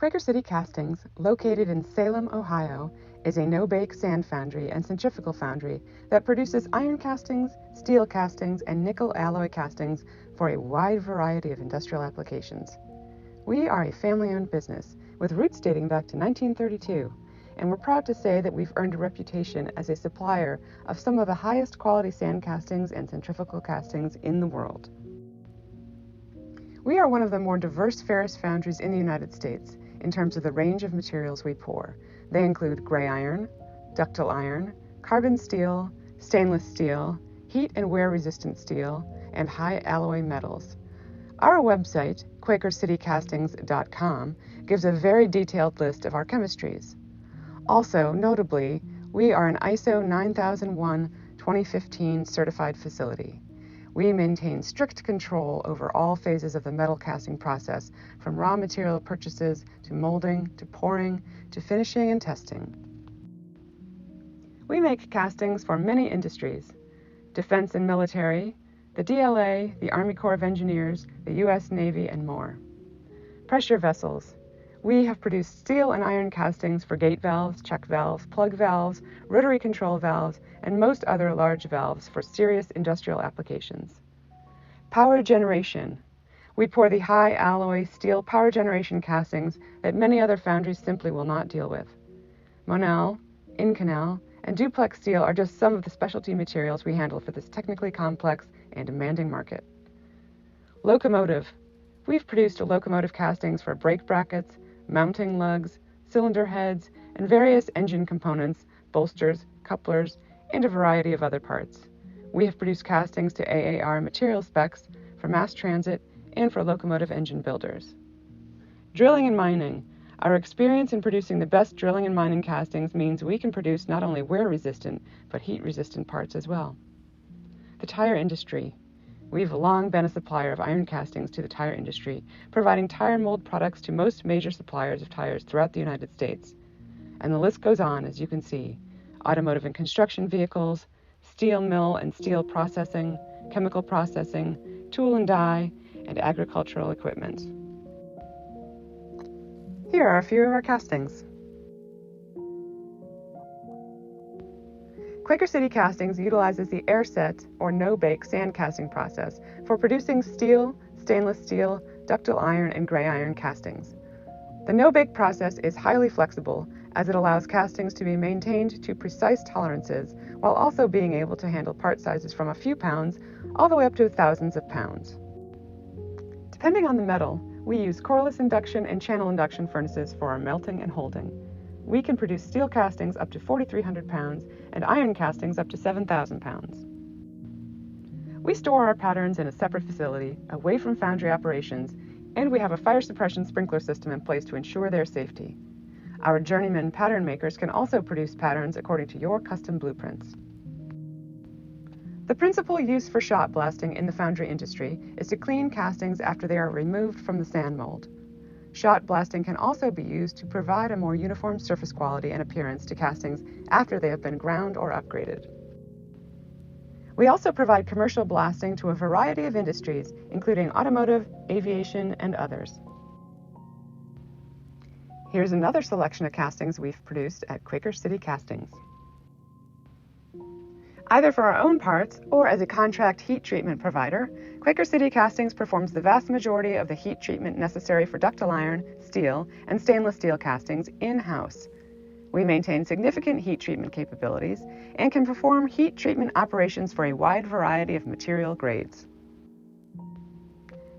Quaker City Castings, located in Salem, Ohio, is a no-bake sand foundry and centrifugal foundry that produces iron castings, steel castings, and nickel alloy castings for a wide variety of industrial applications. We are a family-owned business with roots dating back to 1932, and we're proud to say that we've earned a reputation as a supplier of some of the highest quality sand castings and centrifugal castings in the world. We are one of the more diverse ferrous foundries in the United States in terms of the range of materials we pour. They include gray iron, ductile iron, carbon steel, stainless steel, heat and wear resistant steel, and high alloy metals. Our website, QuakerCityCastings.com, gives a very detailed list of our chemistries. Also, notably, we are an ISO 9001-2015 certified facility. We maintain strict control over all phases of the metal casting process, from raw material purchases to molding to pouring to finishing and testing. We make castings for many industries: defense and military, the DLA, the Army Corps of Engineers, the U.S. Navy, and more. Pressure vessels. We have produced steel and iron castings for gate valves, check valves, plug valves, rotary control valves, and most other large valves for serious industrial applications. Power generation. We pour the high alloy steel power generation castings that many other foundries simply will not deal with. Monel, Inconel, and duplex steel are just some of the specialty materials we handle for this technically complex and demanding market. Locomotive. We've produced locomotive castings for brake brackets, mounting lugs, cylinder heads, and various engine components, bolsters, couplers, and a variety of other parts. We have produced castings to AAR material specs for mass transit and for locomotive engine builders. Drilling and mining. Our experience in producing the best drilling and mining castings means we can produce not only wear-resistant, but heat-resistant parts as well. The tire industry. We've long been a supplier of iron castings to the tire industry, providing tire mold products to most major suppliers of tires throughout the United States. And the list goes on, as you can see: automotive and construction vehicles, steel mill and steel processing, chemical processing, tool and die, and agricultural equipment. Here are a few of our castings. Quaker City Castings utilizes the air-set or no-bake sand casting process for producing steel, stainless steel, ductile iron, and gray iron castings. The no-bake process is highly flexible, as it allows castings to be maintained to precise tolerances while also being able to handle part sizes from a few pounds all the way up to thousands of pounds. Depending on the metal, we use coreless induction and channel induction furnaces for our melting and holding. We can produce steel castings up to 4,300 pounds and iron castings up to 7,000 pounds. We store our patterns in a separate facility, away from foundry operations, and we have a fire suppression sprinkler system in place to ensure their safety. Our journeyman pattern makers can also produce patterns according to your custom blueprints. The principal use for shot blasting in the foundry industry is to clean castings after they are removed from the sand mold. Shot blasting can also be used to provide a more uniform surface quality and appearance to castings after they have been ground or upgraded. We also provide commercial blasting to a variety of industries, including automotive, aviation, and others. Here's another selection of castings we've produced at Quaker City Castings. Either for our own parts or as a contract heat treatment provider, Quaker City Castings performs the vast majority of the heat treatment necessary for ductile iron, steel, and stainless steel castings in-house. We maintain significant heat treatment capabilities and can perform heat treatment operations for a wide variety of material grades.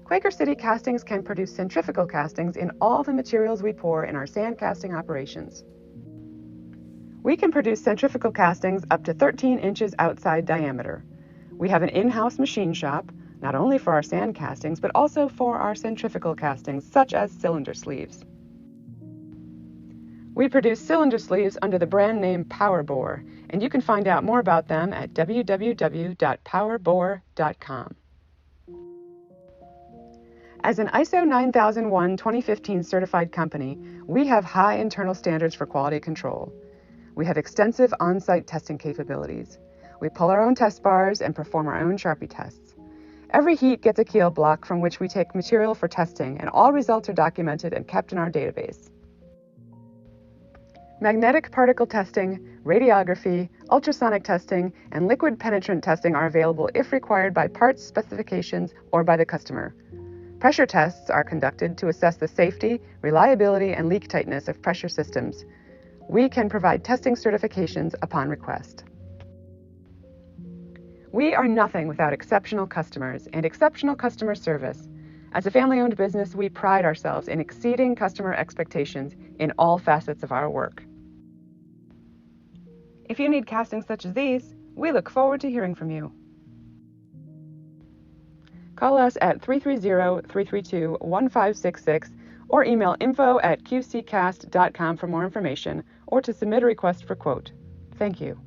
Quaker City Castings can produce centrifugal castings in all the materials we pour in our sand casting operations. We can produce centrifugal castings up to 13 inches outside diameter. We have an in-house machine shop, not only for our sand castings, but also for our centrifugal castings, such as cylinder sleeves. We produce cylinder sleeves under the brand name PowerBore, and you can find out more about them at www.powerbore.com. As an ISO 9001-2015 certified company, we have high internal standards for quality control. We have extensive on-site testing capabilities. We pull our own test bars and perform our own Sharpie tests. Every heat gets a keel block from which we take material for testing, and all results are documented and kept in our database. Magnetic particle testing, radiography, ultrasonic testing, and liquid penetrant testing are available if required by parts specifications or by the customer. Pressure tests are conducted to assess the safety, reliability, and leak tightness of pressure systems. We can provide testing certifications upon request. We are nothing without exceptional customers and exceptional customer service. As a family-owned business, we pride ourselves in exceeding customer expectations in all facets of our work. If you need castings such as these, we look forward to hearing from you. Call us at 330-332-1566 or email info@qccast.com for more information or to submit a request for quote. Thank you.